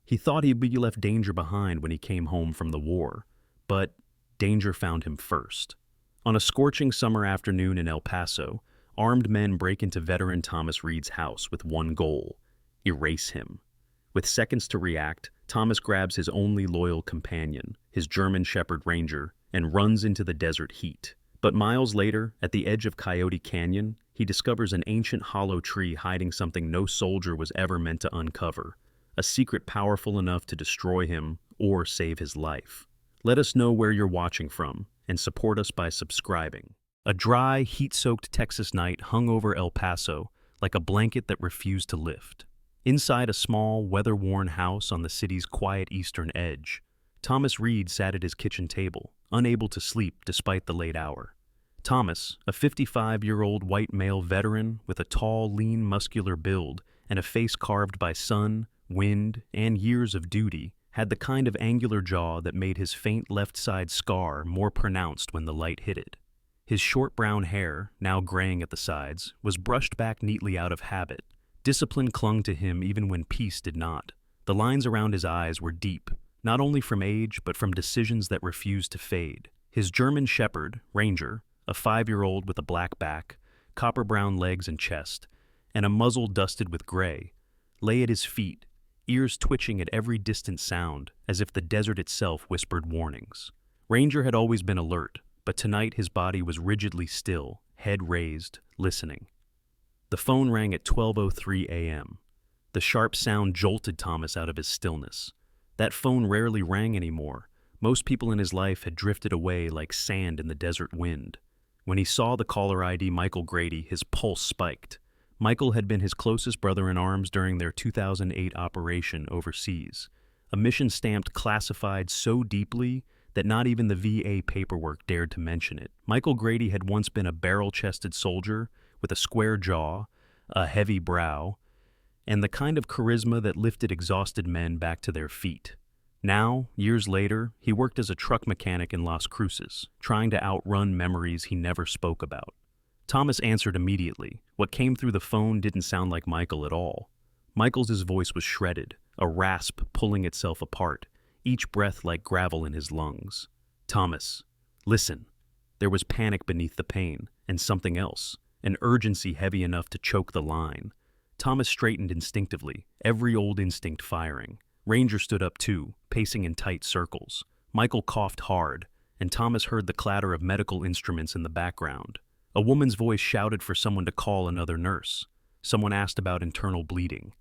He thought he'd be left danger behind when he came home from the war, but danger found him first. On a scorching summer afternoon in El Paso, armed men break into veteran Thomas Reed's house with one goal: erase him. With seconds to react, Thomas grabs his only loyal companion, his German Shepherd Ranger, and runs into the desert heat. But miles later, at the edge of Coyote Canyon, he discovers an ancient hollow tree hiding something no soldier was ever meant to uncover, a secret powerful enough to destroy him or save his life. Let us know where you're watching from, and support us by subscribing. A dry, heat-soaked Texas night hung over El Paso like a blanket that refused to lift. Inside a small, weather-worn house on the city's quiet eastern edge, Thomas Reed sat at his kitchen table, unable to sleep despite the late hour. Thomas, a 55-year-old white male veteran with a tall, lean, muscular build and a face carved by sun, wind, and years of duty, had the kind of angular jaw that made his faint left side scar more pronounced when the light hit it. His short brown hair, now graying at the sides, was brushed back neatly out of habit. Discipline clung to him even when peace did not. The lines around his eyes were deep, not only from age but from decisions that refused to fade. His German Shepherd, Ranger, a 5-year-old with a black back, copper-brown legs and chest, and a muzzle dusted with gray, lay at his feet, ears twitching at every distant sound, as if the desert itself whispered warnings. Ranger had always been alert, but tonight his body was rigidly still, head raised, listening. The phone rang at 12:03 a.m. The sharp sound jolted Thomas out of his stillness. That phone rarely rang anymore. Most people in his life had drifted away like sand in the desert wind. When he saw the caller ID Michael Grady, his pulse spiked. Michael had been his closest brother-in-arms during their 2008 operation overseas, a mission stamped classified so deeply that not even the VA paperwork dared to mention it. Michael Grady had once been a barrel-chested soldier with a square jaw, a heavy brow, and the kind of charisma that lifted exhausted men back to their feet. Now, years later, he worked as a truck mechanic in Las Cruces, trying to outrun memories he never spoke about. Thomas answered immediately. What came through the phone didn't sound like Michael at all. Michael's voice was shredded, a rasp pulling itself apart, each breath like gravel in his lungs. "Thomas, listen." There was panic beneath the pain, and something else, an urgency heavy enough to choke the line. Thomas straightened instinctively, every old instinct firing. Ranger stood up too, pacing in tight circles. Michael coughed hard, and Thomas heard the clatter of medical instruments in the background. A woman's voice shouted for someone to call another nurse. Someone asked about internal bleeding.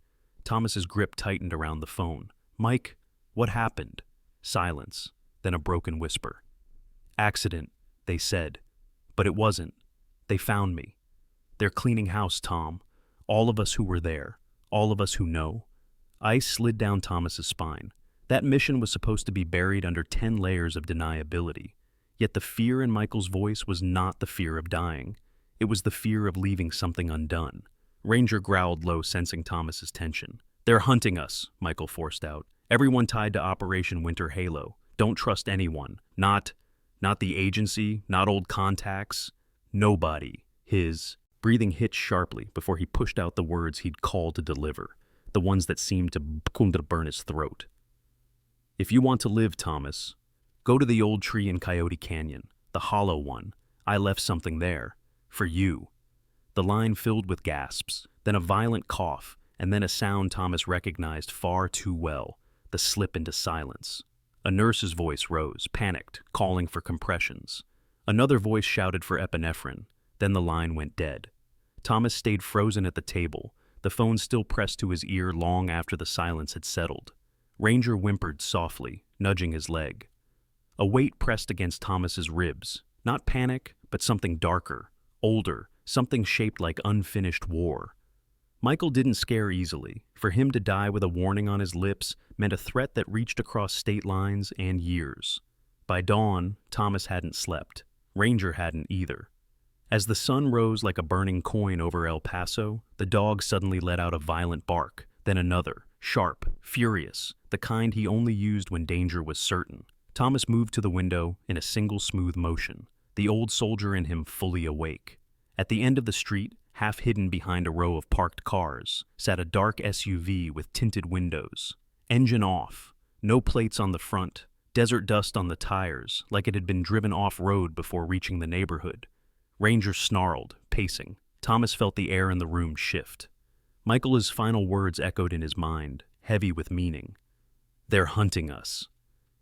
Thomas's grip tightened around the phone. "Mike, what happened?" Silence, then a broken whisper. "Accident," they said. But it wasn't. "They found me. They're cleaning house, Tom. All of us who were there. All of us who know." Ice slid down Thomas's spine. That mission was supposed to be buried under 10 layers of deniability. Yet the fear in Michael's voice was not the fear of dying. It was the fear of leaving something undone. Ranger growled low, sensing Thomas's tension. "They're hunting us," Michael forced out. "Everyone tied to Operation Winter Halo. Don't trust anyone. Not the agency, not old contacts. Nobody." His breathing hitched sharply before he pushed out the words he'd called to deliver, the ones that seemed to burn his throat. "If you want to live, Thomas, go to the old tree in Coyote Canyon, the hollow one. I left something there. For you." The line filled with gasps, then a violent cough, and then a sound Thomas recognized far too well, the slip into silence. A nurse's voice rose, panicked, calling for compressions. Another voice shouted for epinephrine. Then the line went dead. Thomas stayed frozen at the table, the phone still pressed to his ear long after the silence had settled. Ranger whimpered softly, nudging his leg. A weight pressed against Thomas's ribs. Not panic, but something darker, older, something shaped like unfinished war. Michael didn't scare easily. For him to die with a warning on his lips meant a threat that reached across state lines and years. By dawn, Thomas hadn't slept. Ranger hadn't either. As the sun rose like a burning coin over El Paso, the dog suddenly let out a violent bark, then another, sharp, furious, the kind he only used when danger was certain. Thomas moved to the window in a single smooth motion, the old soldier in him fully awake. At the end of the street, half hidden behind a row of parked cars, sat a dark SUV with tinted windows. Engine off. No plates on the front. Desert dust on the tires, like it had been driven off-road before reaching the neighborhood. Ranger snarled, pacing. Thomas felt the air in the room shift. Michael's final words echoed in his mind, heavy with meaning. "They're hunting us."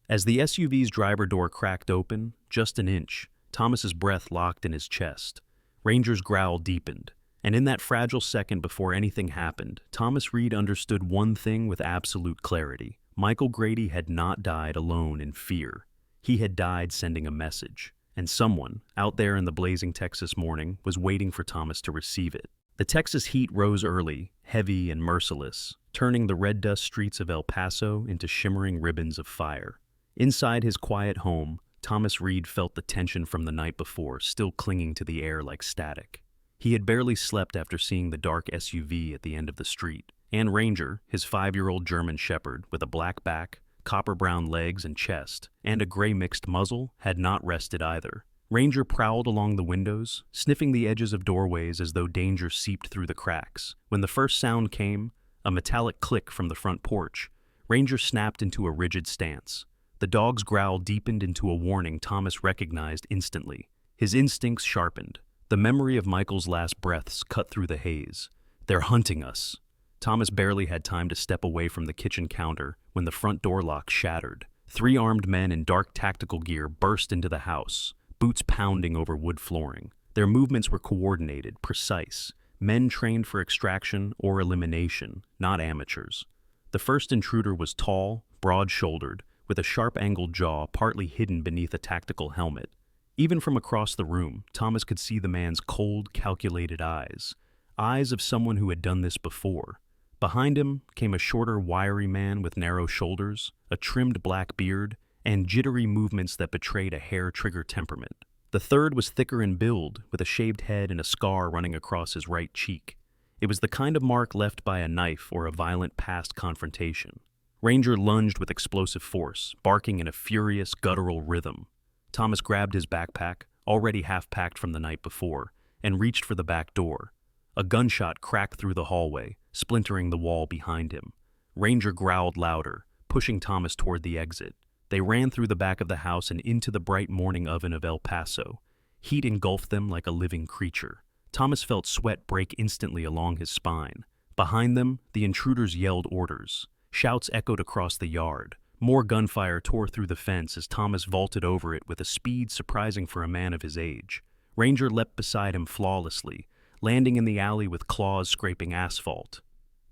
As the SUV's driver door cracked open, just an inch, Thomas's breath locked in his chest. Ranger's growl deepened, and in that fragile second before anything happened, Thomas Reed understood one thing with absolute clarity. Michael Grady had not died alone in fear. He had died sending a message, and someone, out there in the blazing Texas morning, was waiting for Thomas to receive it. The Texas heat rose early, heavy and merciless, turning the red dust streets of El Paso into shimmering ribbons of fire. Inside his quiet home, Thomas Reed felt the tension from the night before still clinging to the air like static. He had barely slept after seeing the dark SUV at the end of the street, and Ranger, his 5-year-old German Shepherd with a black back, copper-brown legs and chest, and a gray mixed muzzle, had not rested either. Ranger prowled along the windows, sniffing the edges of doorways as though danger seeped through the cracks. When the first sound came, a metallic click from the front porch, Ranger snapped into a rigid stance. The dog's growl deepened into a warning Thomas recognized instantly. His instincts sharpened. The memory of Michael's last breaths cut through the haze. "They're hunting us." Thomas barely had time to step away from the kitchen counter when the front door lock shattered. 3 armed men in dark tactical gear burst into the house, boots pounding over wood flooring. Their movements were coordinated, precise, men trained for extraction or elimination, not amateurs. The first intruder was tall, broad-shouldered, with a sharp-angled jaw partly hidden beneath a tactical helmet. Even from across the room, Thomas could see the man's cold, calculated eyes of someone who had done this before. Behind him came a shorter, wiry man with narrow shoulders, a trimmed black beard, and jittery movements that betrayed a hair-trigger temperament. The third was thicker in build, with a shaved head and a scar running across his right cheek. It was the kind of mark left by a knife or a violent past confrontation. Ranger lunged with explosive force, barking in a furious, guttural rhythm. Thomas grabbed his backpack, already half-packed from the night before, and reached for the back door. A gunshot cracked through the hallway, splintering the wall behind him. Ranger growled louder, pushing Thomas toward the exit. They ran through the back of the house and into the bright morning oven of El Paso. Heat engulfed them like a living creature. Thomas felt sweat break instantly along his spine. Behind them, the intruders yelled orders. Shouts echoed across the yard. More gunfire tore through the fence as Thomas vaulted over it with a speed surprising for a man of his age. Ranger leapt beside him flawlessly, landing in the alley with claws scraping asphalt.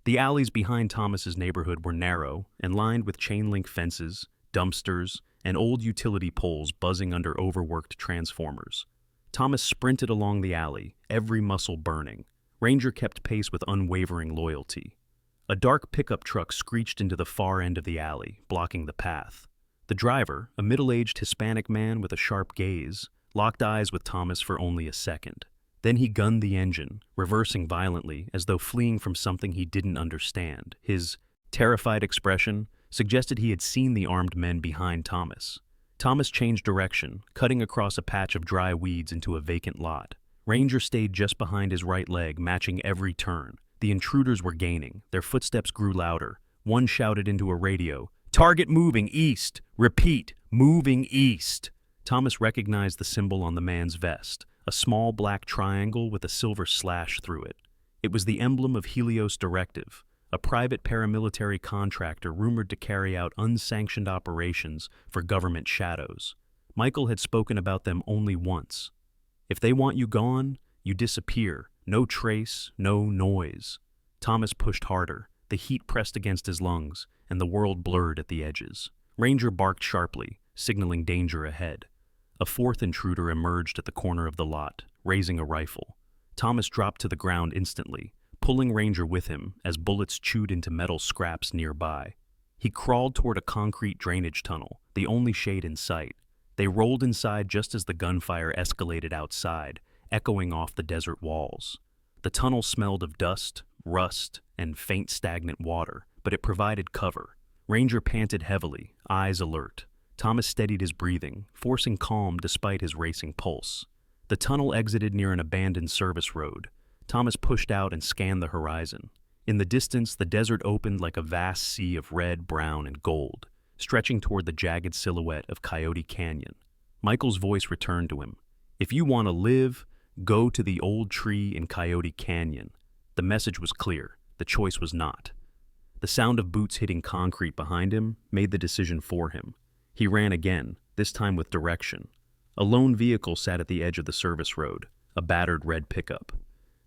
The alleys behind Thomas's neighborhood were narrow and lined with chain-link fences, dumpsters, and old utility poles buzzing under overworked transformers. Thomas sprinted along the alley, every muscle burning. Ranger kept pace with unwavering loyalty. A dark pickup truck screeched into the far end of the alley, blocking the path. The driver, a middle-aged Hispanic man with a sharp gaze, locked eyes with Thomas for only a second. Then he gunned the engine, reversing violently as though fleeing from something he didn't understand. His terrified expression suggested he had seen the armed men behind Thomas. Thomas changed direction, cutting across a patch of dry weeds into a vacant lot. Ranger stayed just behind his right leg, matching every turn. The intruders were gaining. Their footsteps grew louder. One shouted into a radio, "Target moving east! Repeat, moving east!" Thomas recognized the symbol on the man's vest, a small black triangle with a silver slash through it. It was the emblem of Helios Directive, a private paramilitary contractor rumored to carry out unsanctioned operations for government shadows. Michael had spoken about them only once. If they want you gone, you disappear. No trace, no noise. Thomas pushed harder. The heat pressed against his lungs, and the world blurred at the edges. Ranger barked sharply, signaling danger ahead. A fourth intruder emerged at the corner of the lot, raising a rifle. Thomas dropped to the ground instantly, pulling Ranger with him as bullets chewed into metal scraps nearby. He crawled toward a concrete drainage tunnel, the only shade in sight. They rolled inside just as the gunfire escalated outside, echoing off the desert walls. The tunnel smelled of dust, rust, and faint stagnant water, but it provided cover. Ranger panted heavily, eyes alert. Thomas steadied his breathing, forcing calm despite his racing pulse. The tunnel exited near an abandoned service road. Thomas pushed out and scanned the horizon. In the distance, the desert opened like a vast sea of red, brown, and gold, stretching toward the jagged silhouette of Coyote Canyon. Michael's voice returned to him. If you want to live, go to the old tree in Coyote Canyon. The message was clear. The choice was not. The sound of boots hitting concrete behind him made the decision for him. He ran again, this time with direction. A lone vehicle sat at the edge of the service road, a battered red pickup.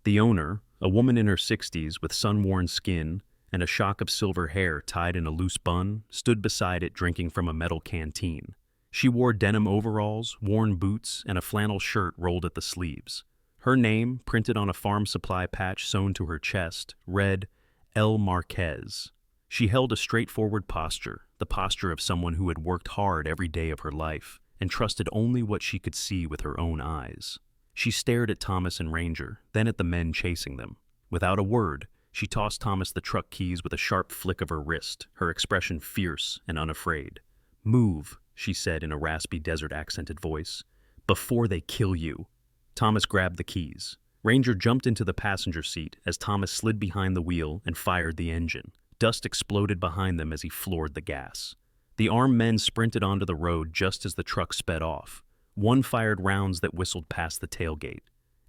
The owner, a woman in her 60s with sun-worn skin and a shock of silver hair tied in a loose bun, stood beside it drinking from a metal canteen. She wore denim overalls, worn boots, and a flannel shirt rolled at the sleeves. Her name, printed on a farm supply patch sewn to her chest, read, El Marquez. She held a straightforward posture, the posture of someone who had worked hard every day of her life and trusted only what she could see with her own eyes. She stared at Thomas and Ranger, then at the men chasing them. Without a word, she tossed Thomas the truck keys with a sharp flick of her wrist, her expression fierce and unafraid. "Move," she said in a raspy desert-accented voice, "before they kill you." Thomas grabbed the keys. Ranger jumped into the passenger seat as Thomas slid behind the wheel and fired the engine. Dust exploded behind them as he floored the gas. The armed men sprinted onto the road just as the truck sped off. One fired rounds that whistled past the tailgate.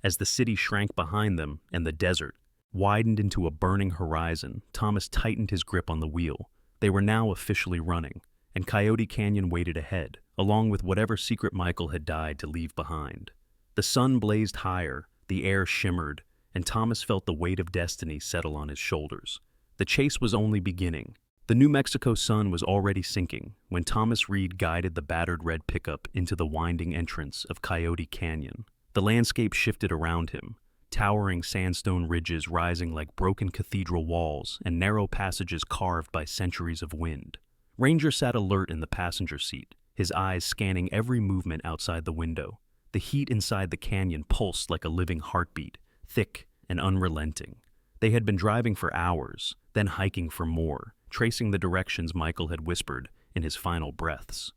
As the city shrank behind them and the desert widened into a burning horizon, Thomas tightened his grip on the wheel. They were now officially running, and Coyote Canyon waited ahead, along with whatever secret Michael had died to leave behind. The sun blazed higher, the air shimmered, and Thomas felt the weight of destiny settle on his shoulders. The chase was only beginning. The New Mexico sun was already sinking when Thomas Reed guided the battered red pickup into the winding entrance of Coyote Canyon. The landscape shifted around him, towering sandstone ridges rising like broken cathedral walls and narrow passages carved by centuries of wind. Ranger sat alert in the passenger seat, his eyes scanning every movement outside the window. The heat inside the canyon pulsed like a living heartbeat, thick and unrelenting. They had been driving for hours, then hiking for more, tracing the directions Michael had whispered in his final breaths.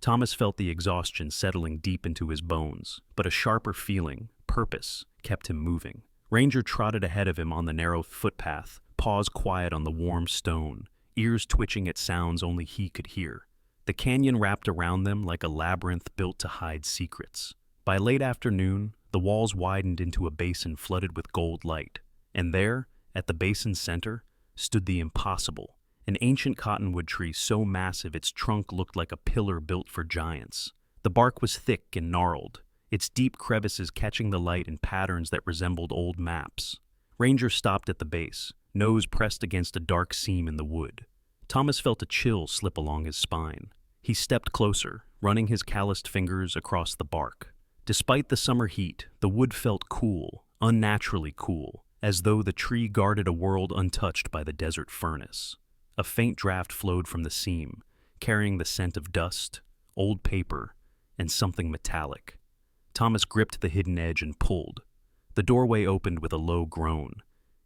Thomas felt the exhaustion settling deep into his bones, but a sharper feeling, purpose, kept him moving. Ranger trotted ahead of him on the narrow footpath, paws quiet on the warm stone, ears twitching at sounds only he could hear. The canyon wrapped around them like a labyrinth built to hide secrets. By late afternoon, the walls widened into a basin flooded with gold light, and there, at the basin's center, stood the impossible. An ancient cottonwood tree so massive its trunk looked like a pillar built for giants. The bark was thick and gnarled, its deep crevices catching the light in patterns that resembled old maps. Ranger stopped at the base, nose pressed against a dark seam in the wood. Thomas felt a chill slip along his spine. He stepped closer, running his calloused fingers across the bark. Despite the summer heat, the wood felt cool, unnaturally cool, as though the tree guarded a world untouched by the desert furnace. A faint draft flowed from the seam, carrying the scent of dust, old paper, and something metallic. Thomas gripped the hidden edge and pulled. The doorway opened with a low groan.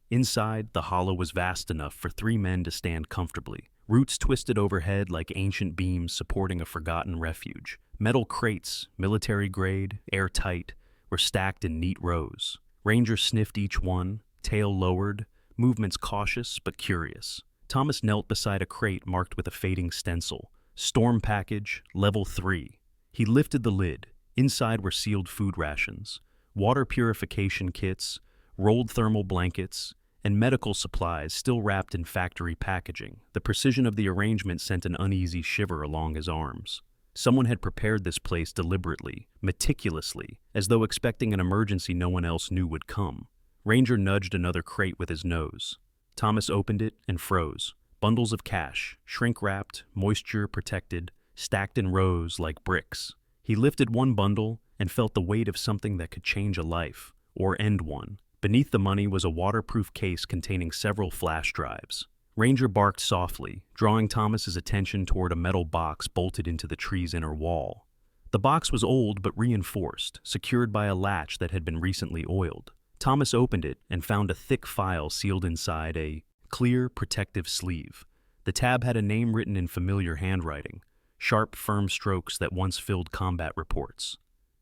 Inside, the hollow was vast enough for 3 men to stand comfortably, roots twisted overhead like ancient beams supporting a forgotten refuge. Metal crates, military-grade, airtight, were stacked in neat rows. Ranger sniffed each one, tail lowered, movements cautious but curious. Thomas knelt beside a crate marked with a fading stencil. Storm package, level 3. He lifted the lid. Inside were sealed food rations, water purification kits, rolled thermal blankets, and medical supplies still wrapped in factory packaging. The precision of the arrangement sent an uneasy shiver along his arms. Someone had prepared this place deliberately, meticulously, as though expecting an emergency no one else knew would come. Ranger nudged another crate with his nose. Thomas opened it and froze. Bundles of cash, shrink-wrapped, moisture-protected, stacked in rows like bricks. He lifted one bundle and felt the weight of something that could change a life, or end one. Beneath the money was a waterproof case containing several flash drives. Ranger barked softly, drawing Thomas's attention toward a metal box bolted into the tree's inner wall. The box was old but reinforced, secured by a latch that had been recently oiled. Thomas opened it and found a thick file sealed inside a clear, protective sleeve. The tab had a name written in familiar handwriting, sharp, firm strokes that once filled combat reports.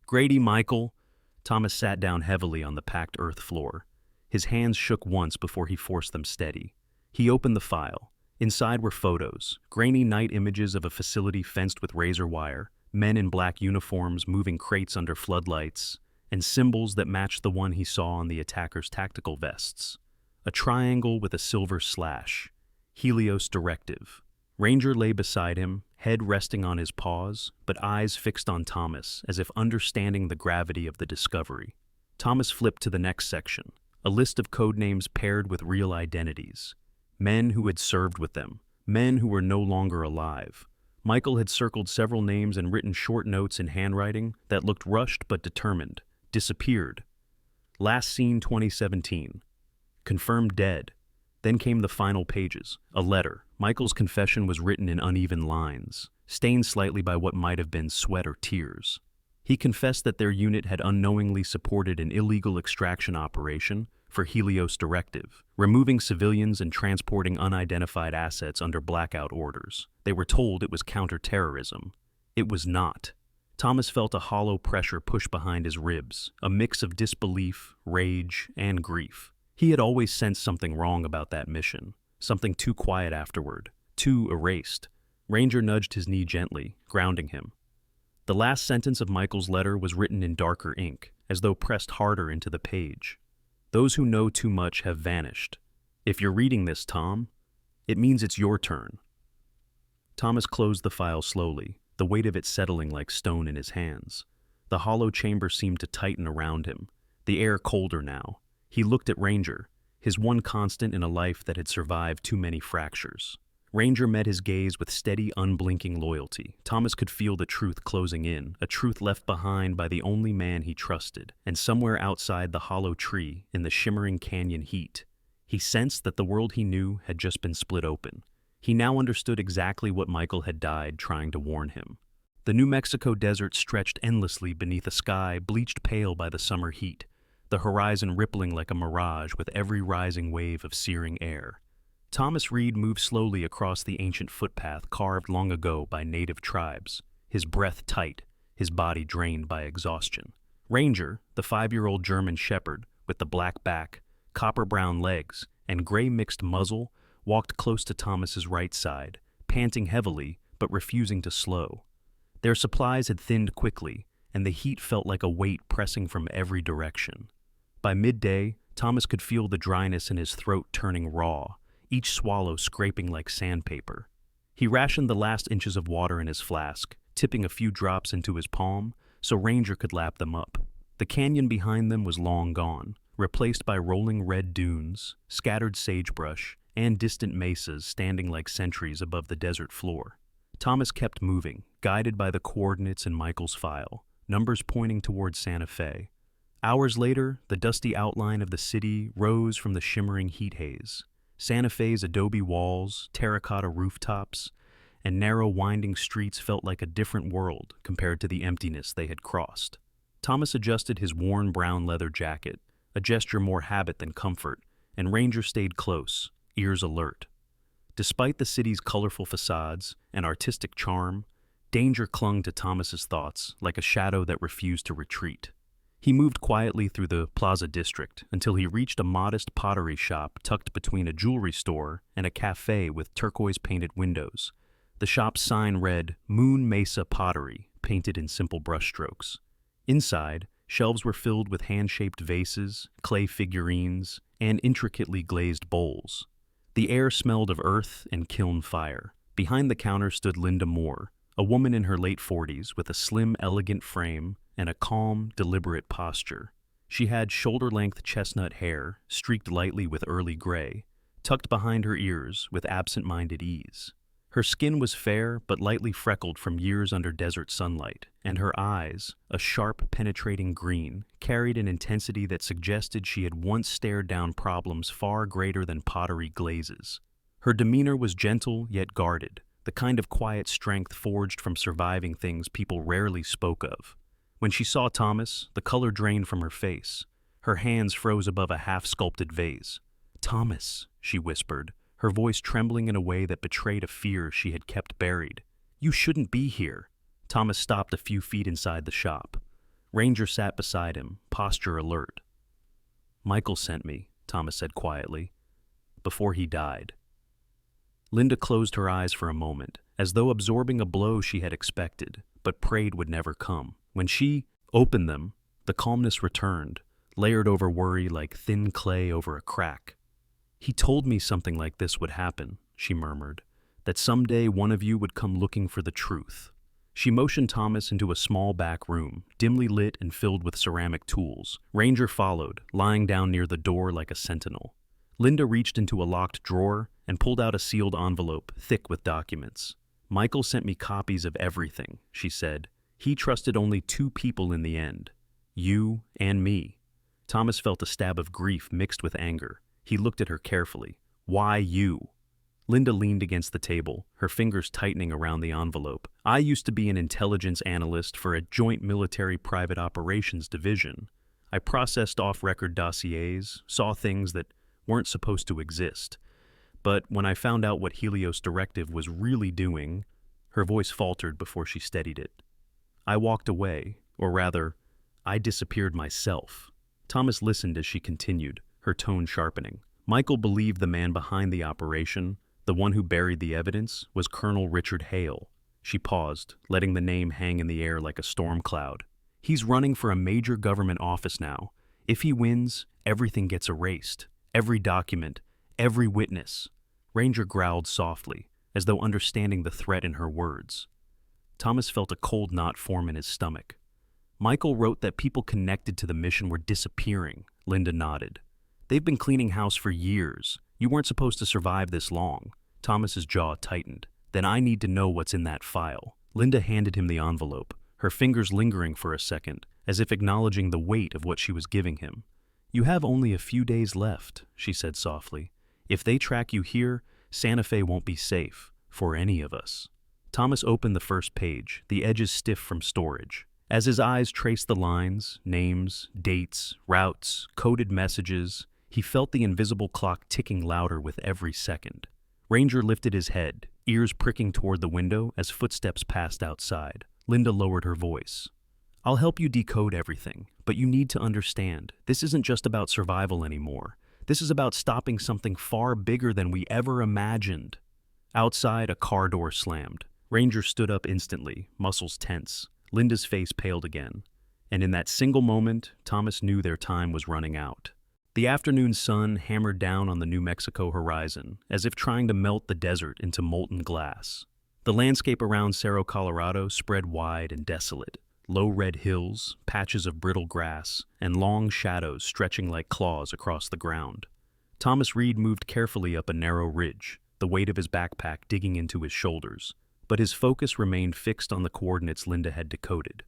"Grady Michael." Thomas sat down heavily on the packed earth floor. His hands shook once before he forced them steady. He opened the file. Inside were photos, grainy night images of a facility fenced with razor wire, men in black uniforms moving crates under floodlights, and symbols that matched the one he saw on the attackers' tactical vests. A triangle with a silver slash. Helios Directive. Ranger lay beside him, head resting on his paws, but eyes fixed on Thomas, as if understanding the gravity of the discovery. Thomas flipped to the next section, a list of code names paired with real identities. Men who had served with them, men who were no longer alive. Michael had circled several names and written short notes in handwriting that looked rushed but determined. Disappeared. Last seen 2017. Confirmed dead. Then came the final pages, a letter. Michael's confession was written in uneven lines, stained slightly by what might have been sweat or tears. He confessed that their unit had unknowingly supported an illegal extraction operation for Helios Directive, removing civilians and transporting unidentified assets under blackout orders. They were told it was counterterrorism. It was not. Thomas felt a hollow pressure push behind his ribs, a mix of disbelief, rage, and grief. He had always sensed something wrong about that mission, something too quiet afterward, too erased. Ranger nudged his knee gently, grounding him. The last sentence of Michael's letter was written in darker ink, as though pressed harder into the page. Those who know too much have vanished. If you're reading this, Tom, it means it's your turn. Thomas closed the file slowly, the weight of it settling like stone in his hands. The hollow chamber seemed to tighten around him, the air colder now. He looked at Ranger, his one constant in a life that had survived too many fractures. Ranger met his gaze with steady, unblinking loyalty. Thomas could feel the truth closing in, a truth left behind by the only man he trusted, and somewhere outside the hollow tree, in the shimmering canyon heat, he sensed that the world he knew had just been split open. He now understood exactly what Michael had died trying to warn him. The New Mexico desert stretched endlessly beneath a sky bleached pale by the summer heat, the horizon rippling like a mirage with every rising wave of searing air. Thomas Reed moved slowly across the ancient footpath carved long ago by native tribes, his breath tight, his body drained by exhaustion. Ranger, the 5-year-old German shepherd with the black back, copper-brown legs, and gray-mixed muzzle, walked close to Thomas's right side, panting heavily but refusing to slow. Their supplies had thinned quickly, and the heat felt like a weight pressing from every direction. By midday, Thomas could feel the dryness in his throat turning raw, each swallow scraping like sandpaper. He rationed the last inches of water in his flask, tipping a few drops into his palm so Ranger could lap them up. The canyon behind them was long gone, replaced by rolling red dunes, scattered sagebrush, and distant mesas standing like sentries above the desert floor. Thomas kept moving, guided by the coordinates in Michael's file, numbers pointing towards Santa Fe. Hours later, the dusty outline of the city rose from the shimmering heat haze. Santa Fe's adobe walls, terracotta rooftops, and narrow winding streets felt like a different world compared to the emptiness they had crossed. Thomas adjusted his worn brown leather jacket, a gesture more habit than comfort, and Ranger stayed close, ears alert. Despite the city's colorful facades and artistic charm, danger clung to Thomas's thoughts like a shadow that refused to retreat. He moved quietly through the Plaza District until he reached a modest pottery shop tucked between a jewelry store and a cafe with turquoise-painted windows. The shop's sign read, Moon Mesa Pottery, painted in simple brushstrokes. Inside, shelves were filled with hand-shaped vases, clay figurines, and intricately glazed bowls. The air smelled of earth and kiln fire. Behind the counter stood Linda Moore, a woman in her late 40s with a slim, elegant frame and a calm, deliberate posture. She had shoulder-length chestnut hair, streaked lightly with early gray, tucked behind her ears with absent-minded ease. Her skin was fair but lightly freckled from years under desert sunlight, and her eyes, a sharp, penetrating green, carried an intensity that suggested she had once stared down problems far greater than pottery glazes. Her demeanor was gentle yet guarded, the kind of quiet strength forged from surviving things people rarely spoke of. When she saw Thomas, the color drained from her face. Her hands froze above a half-sculpted vase. "Thomas," she whispered, her voice trembling in a way that betrayed a fear she had kept buried. "You shouldn't be here." Thomas stopped a few feet inside the shop. Ranger sat beside him, posture alert. "Michael sent me," Thomas said quietly. Before he died. Linda closed her eyes for a moment, as though absorbing a blow she had expected, but prayed would never come. When she opened them, the calmness returned, layered over worry like thin clay over a crack. He told me something like this would happen, she murmured, that someday one of you would come looking for the truth. She motioned Thomas into a small back room, dimly lit and filled with ceramic tools. Ranger followed, lying down near the door like a sentinel. Linda reached into a locked drawer and pulled out a sealed envelope, thick with documents. Michael sent me copies of everything, she said. He trusted only 2 people in the end, you and me. Thomas felt a stab of grief mixed with anger. He looked at her carefully. Why you? Linda leaned against the table, her fingers tightening around the envelope. I used to be an intelligence analyst for a joint military private operations division. I processed off-record dossiers, saw things that weren't supposed to exist. But when I found out what Helios Directive was really doing, her voice faltered before she steadied it. I walked away, or rather, I disappeared myself. Thomas listened as she continued, her tone sharpening. Michael believed the man behind the operation, the one who buried the evidence, was Colonel Richard Hale. She paused, letting the name hang in the air like a storm cloud. He's running for a major government office now. If he wins, everything gets erased. Every document, every witness. Ranger growled softly, as though understanding the threat in her words. Thomas felt a cold knot form in his stomach. Michael wrote that people connected to the mission were disappearing, Linda nodded. They've been cleaning house for years. You weren't supposed to survive this long. Thomas's jaw tightened. Then I need to know what's in that file. Linda handed him the envelope, her fingers lingering for a second, as if acknowledging the weight of what she was giving him. You have only a few days left, she said softly. If they track you here, Santa Fe won't be safe, for any of us. Thomas opened the first page, the edges stiff from storage. As his eyes traced the lines, names, dates, routes, coded messages, he felt the invisible clock ticking louder with every second. Ranger lifted his head, ears pricking toward the window as footsteps passed outside. Linda lowered her voice. I'll help you decode everything, but you need to understand, this isn't just about survival anymore. This is about stopping something far bigger than we ever imagined. Outside, a car door slammed. Ranger stood up instantly, muscles tense. Linda's face paled again. And in that single moment, Thomas knew their time was running out. The afternoon sun hammered down on the New Mexico horizon, as if trying to melt the desert into molten glass. The landscape around Cerro Colorado spread wide and desolate. Low red hills, patches of brittle grass, and long shadows stretching like claws across the ground. Thomas Reed moved carefully up a narrow ridge, the weight of his backpack digging into his shoulders, but his focus remained fixed on the coordinates Linda had decoded.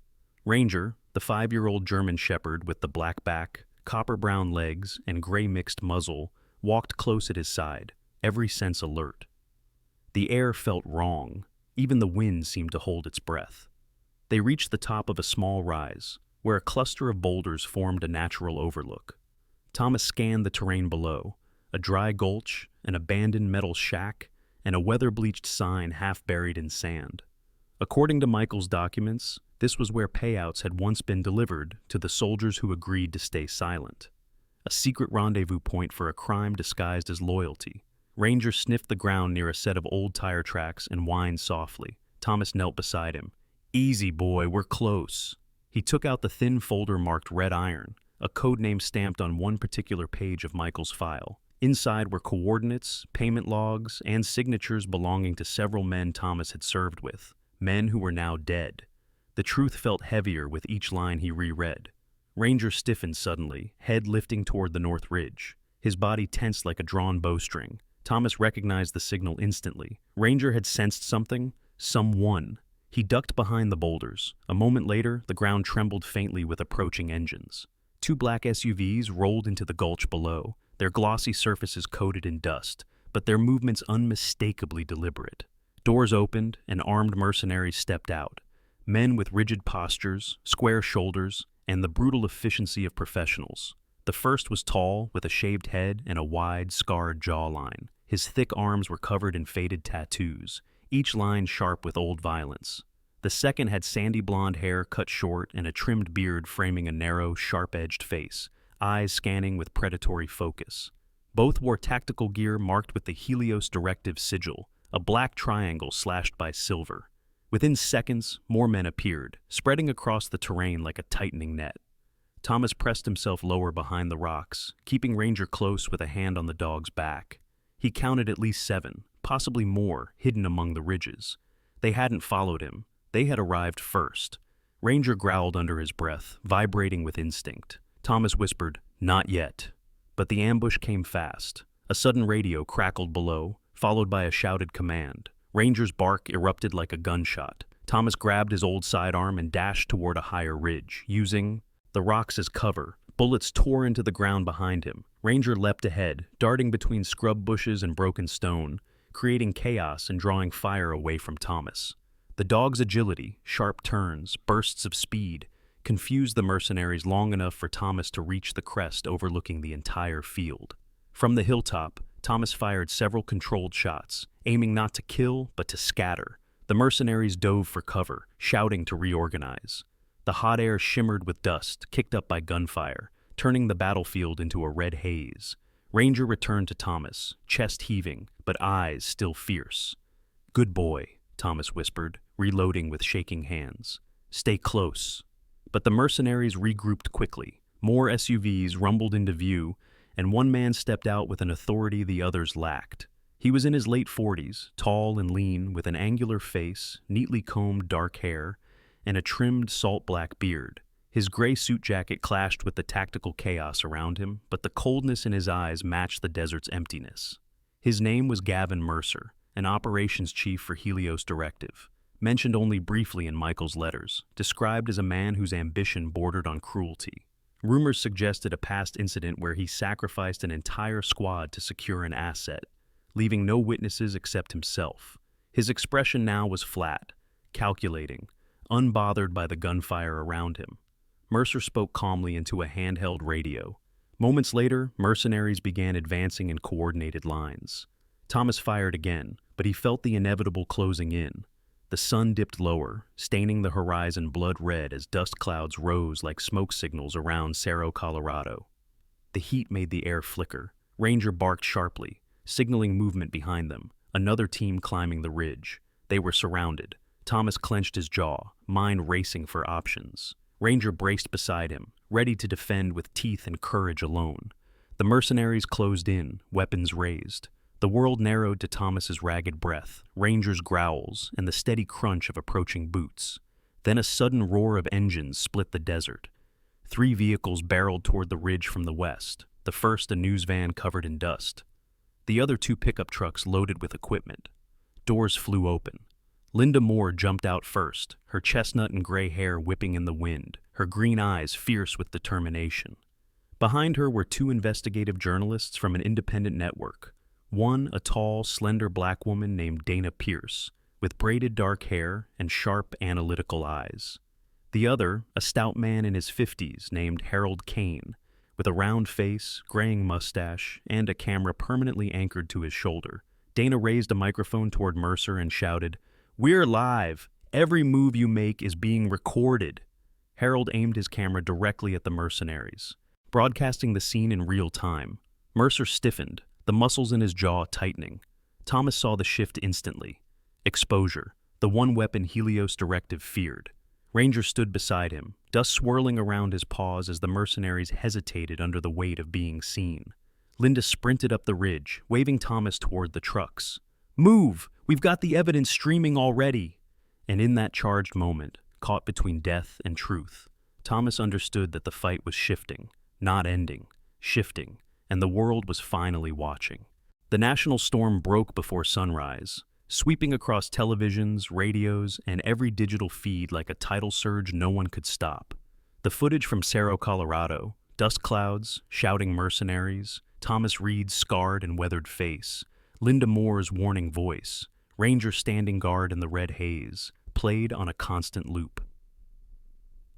Ranger, the 5-year-old German shepherd with the black back, copper-brown legs, and gray-mixed muzzle, walked close at his side, every sense alert. The air felt wrong. Even the wind seemed to hold its breath. They reached the top of a small rise, where a cluster of boulders formed a natural overlook. Thomas scanned the terrain below, a dry gulch, an abandoned metal shack, and a weather-bleached sign half buried in sand. According to Michael's documents, this was where payouts had once been delivered to the soldiers who agreed to stay silent. A secret rendezvous point for a crime disguised as loyalty. Ranger sniffed the ground near a set of old tire tracks and whined softly. Thomas knelt beside him. Easy, boy, we're close. He took out the thin folder marked Red Iron, a code name stamped on one particular page of Michael's file. Inside were coordinates, payment logs, and signatures belonging to several men Thomas had served with, men who were now dead. The truth felt heavier with each line he reread. Ranger stiffened suddenly, head lifting toward the north ridge. His body tensed like a drawn bowstring. Thomas recognized the signal instantly. Ranger had sensed something, someone. He ducked behind the boulders. A moment later, the ground trembled faintly with approaching engines. 2 black SUVs rolled into the gulch below, their glossy surfaces coated in dust, but their movements unmistakably deliberate. Doors opened, and armed mercenaries stepped out. Men with rigid postures, square shoulders, and the brutal efficiency of professionals. The first was tall, with a shaved head and a wide, scarred jawline. His thick arms were covered in faded tattoos, each line sharp with old violence. The second had sandy blonde hair cut short and a trimmed beard framing a narrow, sharp-edged face, eyes scanning with predatory focus. Both wore tactical gear marked with the Helios Directive sigil, a black triangle slashed by silver. Within seconds, more men appeared, spreading across the terrain like a tightening net. Thomas pressed himself lower behind the rocks, keeping Ranger close with a hand on the dog's back. He counted at least 7, possibly more, hidden among the ridges. They hadn't followed him. They had arrived first. Ranger growled under his breath, vibrating with instinct. Thomas whispered, "Not yet." But the ambush came fast. A sudden radio crackled below, followed by a shouted command. Ranger's bark erupted like a gunshot. Thomas grabbed his old sidearm and dashed toward a higher ridge, using the rocks as cover. Bullets tore into the ground behind him. Ranger leapt ahead, darting between scrub bushes and broken stone, creating chaos and drawing fire away from Thomas. The dog's agility, sharp turns, bursts of speed, confused the mercenaries long enough for Thomas to reach the crest overlooking the entire field. From the hilltop, Thomas fired several controlled shots, aiming not to kill but to scatter. The mercenaries dove for cover, shouting to reorganize. The hot air shimmered with dust, kicked up by gunfire, turning the battlefield into a red haze. Ranger returned to Thomas, chest heaving, but eyes still fierce. "Good boy," Thomas whispered, reloading with shaking hands. "Stay close." But the mercenaries regrouped quickly. More SUVs rumbled into view, and one man stepped out with an authority the others lacked. He was in his late 40s, tall and lean, with an angular face, neatly combed dark hair, and a trimmed salt-black beard. His gray suit jacket clashed with the tactical chaos around him, but the coldness in his eyes matched the desert's emptiness. His name was Gavin Mercer, an operations chief for Helios Directive, mentioned only briefly in Michael's letters, described as a man whose ambition bordered on cruelty. Rumors suggested a past incident where he sacrificed an entire squad to secure an asset, leaving no witnesses except himself. His expression now was flat, calculating, unbothered by the gunfire around him. Mercer spoke calmly into a handheld radio. Moments later, mercenaries began advancing in coordinated lines. Thomas fired again, but he felt the inevitable closing in. The sun dipped lower, staining the horizon blood red as dust clouds rose like smoke signals around Cerro Colorado. The heat made the air flicker. Ranger barked sharply, signaling movement behind them, another team climbing the ridge. They were surrounded. Thomas clenched his jaw, mind racing for options. Ranger braced beside him, ready to defend with teeth and courage alone. The mercenaries closed in, weapons raised. The world narrowed to Thomas's ragged breath, Ranger's growls, and the steady crunch of approaching boots. Then a sudden roar of engines split the desert. 3 vehicles barreled toward the ridge from the west, the first a news van covered in dust. The other 2 pickup trucks loaded with equipment. Doors flew open. Linda Moore jumped out first, her chestnut and gray hair whipping in the wind, her green eyes fierce with determination. Behind her were 2 investigative journalists from an independent network. One, a tall, slender black woman named Dana Pierce, with braided dark hair and sharp, analytical eyes. The other, a stout man in his 50s named Harold Kane, with a round face, graying mustache, and a camera permanently anchored to his shoulder. Dana raised a microphone toward Mercer and shouted, "We're live! Every move you make is being recorded!" Harold aimed his camera directly at the mercenaries, broadcasting the scene in real time. Mercer stiffened, the muscles in his jaw tightening. Thomas saw the shift instantly. Exposure, the one weapon Helios Directive feared. Ranger stood beside him, dust swirling around his paws as the mercenaries hesitated under the weight of being seen. Linda sprinted up the ridge, waving Thomas toward the trucks. "Move! We've got the evidence streaming already!" And in that charged moment, caught between death and truth, Thomas understood that the fight was shifting, not ending, shifting, and the world was finally watching. The national storm broke before sunrise, sweeping across televisions, radios, and every digital feed like a tidal surge no one could stop. The footage from Cerro Colorado, dust clouds, shouting mercenaries, Thomas Reed's scarred and weathered face, Linda Moore's warning voice, Ranger standing guard in the red haze, played on a constant loop.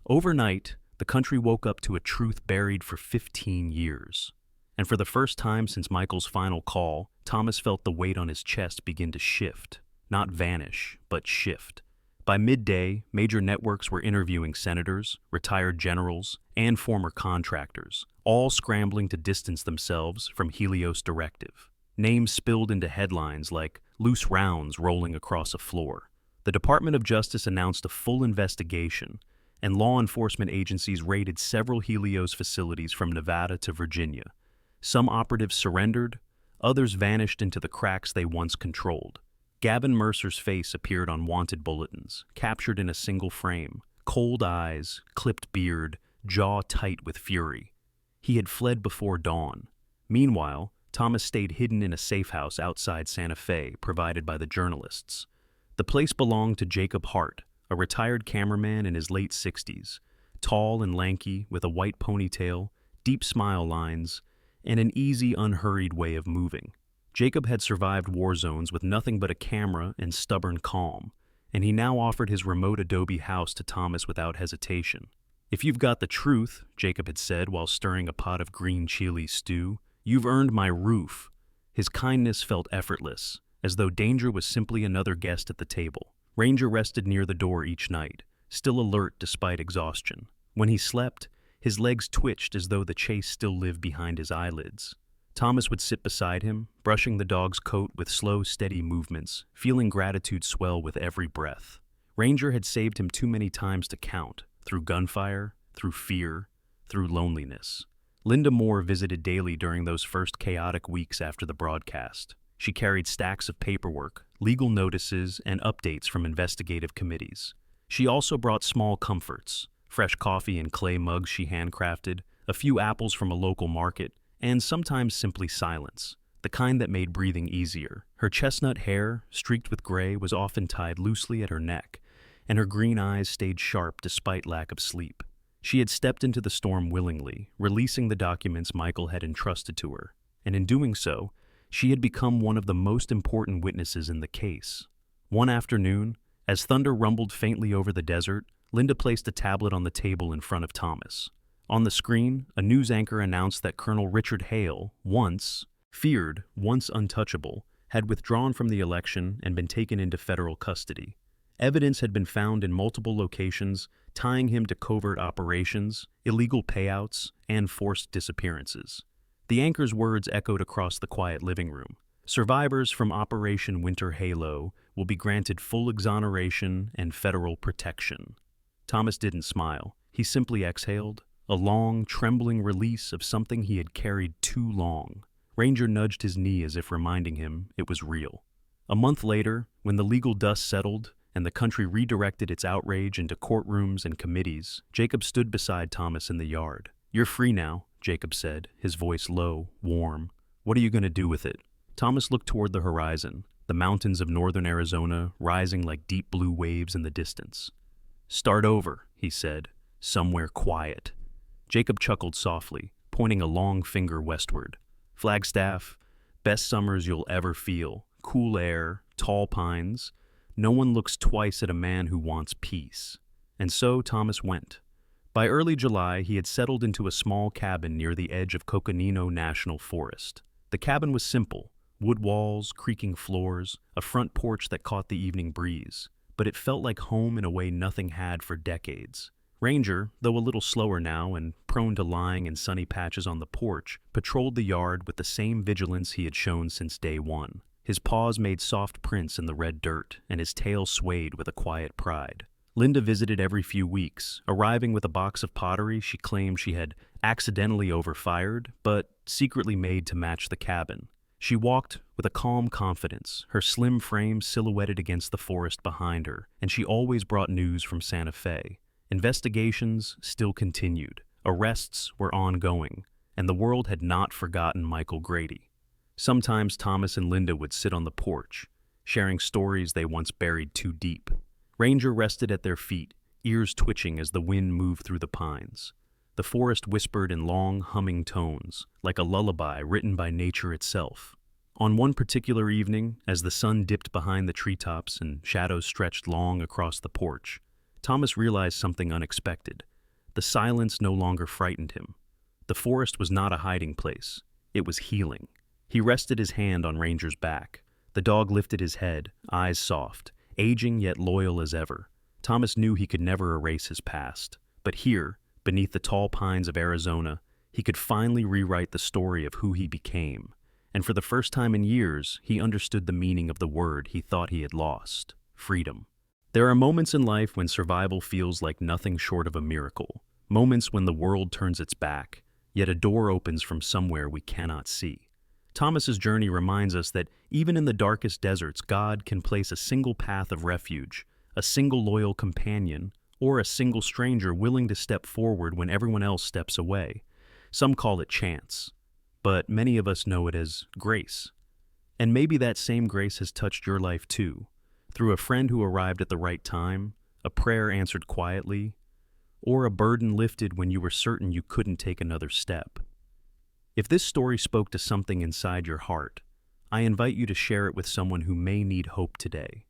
Overnight, the country woke up to a truth buried for 15 years. And for the first time since Michael's final call, Thomas felt the weight on his chest begin to shift, not vanish, but shift. By midday, major networks were interviewing senators, retired generals, and former contractors, all scrambling to distance themselves from Helios' directive. Names spilled into headlines like loose rounds rolling across a floor. The Department of Justice announced a full investigation, and law enforcement agencies raided several Helios facilities from Nevada to Virginia. Some operatives surrendered, others vanished into the cracks they once controlled. Gavin Mercer's face appeared on wanted bulletins, captured in a single frame. Cold eyes, clipped beard, jaw tight with fury. He had fled before dawn. Meanwhile, Thomas stayed hidden in a safe house outside Santa Fe, provided by the journalists. The place belonged to Jacob Hart, a retired cameraman in his late 60s, tall and lanky with a white ponytail, deep smile lines, and an easy, unhurried way of moving. Jacob had survived war zones with nothing but a camera and stubborn calm, and he now offered his remote adobe house to Thomas without hesitation. "If you've got the truth," Jacob had said while stirring a pot of green chili stew, "you've earned my roof." His kindness felt effortless, as though danger was simply another guest at the table. Ranger rested near the door each night, still alert despite exhaustion. When he slept, his legs twitched as though the chase still lived behind his eyelids. Thomas would sit beside him, brushing the dog's coat with slow, steady movements, feeling gratitude swell with every breath. Ranger had saved him too many times to count, through gunfire, through fear, through loneliness. Linda Moore visited daily during those first chaotic weeks after the broadcast. She carried stacks of paperwork, legal notices, and updates from investigative committees. She also brought small comforts, fresh coffee in clay mugs she handcrafted, a few apples from a local market, and sometimes simply silence, the kind that made breathing easier. Her chestnut hair, streaked with gray, was often tied loosely at her neck, and her green eyes stayed sharp despite lack of sleep. She had stepped into the storm willingly, releasing the documents Michael had entrusted to her, and in doing so, she had become one of the most important witnesses in the case. One afternoon, as thunder rumbled faintly over the desert, Linda placed a tablet on the table in front of Thomas. On the screen, a news anchor announced that Colonel Richard Hale, once feared, once untouchable, had withdrawn from the election and been taken into federal custody. Evidence had been found in multiple locations, tying him to covert operations, illegal payouts, and forced disappearances. The anchor's words echoed across the quiet living room. Survivors from Operation Winter Halo will be granted full exoneration and federal protection. Thomas didn't smile. He simply exhaled, a long, trembling release of something he had carried too long. Ranger nudged his knee as if reminding him it was real. A month later, when the legal dust settled and the country redirected its outrage into courtrooms and committees, Jacob stood beside Thomas in the yard. "You're free now," Jacob said, his voice low, warm. "What are you going to do with it?" Thomas looked toward the horizon, the mountains of northern Arizona rising like deep blue waves in the distance. "Start over," he said, "somewhere quiet." Jacob chuckled softly, pointing a long finger westward. "Flagstaff, best summers you'll ever feel, cool air, tall pines. No one looks twice at a man who wants peace." And so Thomas went. By early July, he had settled into a small cabin near the edge of Coconino National Forest. The cabin was simple, wood walls, creaking floors, a front porch that caught the evening breeze, but it felt like home in a way nothing had for decades. Ranger, though a little slower now and prone to lying in sunny patches on the porch, patrolled the yard with the same vigilance he had shown since day one. His paws made soft prints in the red dirt, and his tail swayed with a quiet pride. Linda visited every few weeks, arriving with a box of pottery she claimed she had accidentally overfired, but secretly made to match the cabin. She walked with a calm confidence, her slim frame silhouetted against the forest behind her, and she always brought news from Santa Fe. Investigations still continued, arrests were ongoing, and the world had not forgotten Michael Grady. Sometimes Thomas and Linda would sit on the porch, sharing stories they once buried too deep. Ranger rested at their feet, ears twitching as the wind moved through the pines. The forest whispered in long, humming tones, like a lullaby written by nature itself. On one particular evening, as the sun dipped behind the treetops and shadows stretched long across the porch, Thomas realized something unexpected. The silence no longer frightened him. The forest was not a hiding place. It was healing. He rested his hand on Ranger's back. The dog lifted his head, eyes soft, aging yet loyal as ever. Thomas knew he could never erase his past. But here, beneath the tall pines of Arizona, He could finally rewrite the story of who he became, and for the first time in years, he understood the meaning of the word he thought he had lost: freedom. There are moments in life when survival feels like nothing short of a miracle, moments when the world turns its back, yet a door opens from somewhere we cannot see. Thomas's journey reminds us that even in the darkest deserts, God can place a single path of refuge, a single loyal companion, or a single stranger willing to step forward when everyone else steps away. Some call it chance, but many of us know it as grace. And maybe that same grace has touched your life too, through a friend who arrived at the right time, a prayer answered quietly, or a burden lifted when you were certain you couldn't take another step. If this story spoke to something inside your heart, I invite you to share it with someone who may need hope today.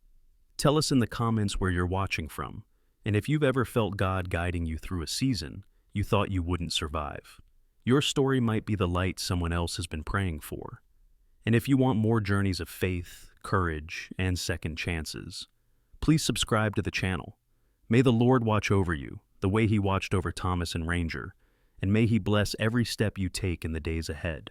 Tell us in the comments where you're watching from, and if you've ever felt God guiding you through a season you thought you wouldn't survive. Your story might be the light someone else has been praying for. And if you want more journeys of faith, courage, and second chances, please subscribe to the channel. May the Lord watch over you, the way He watched over Thomas and Ranger, and may He bless every step you take in the days ahead.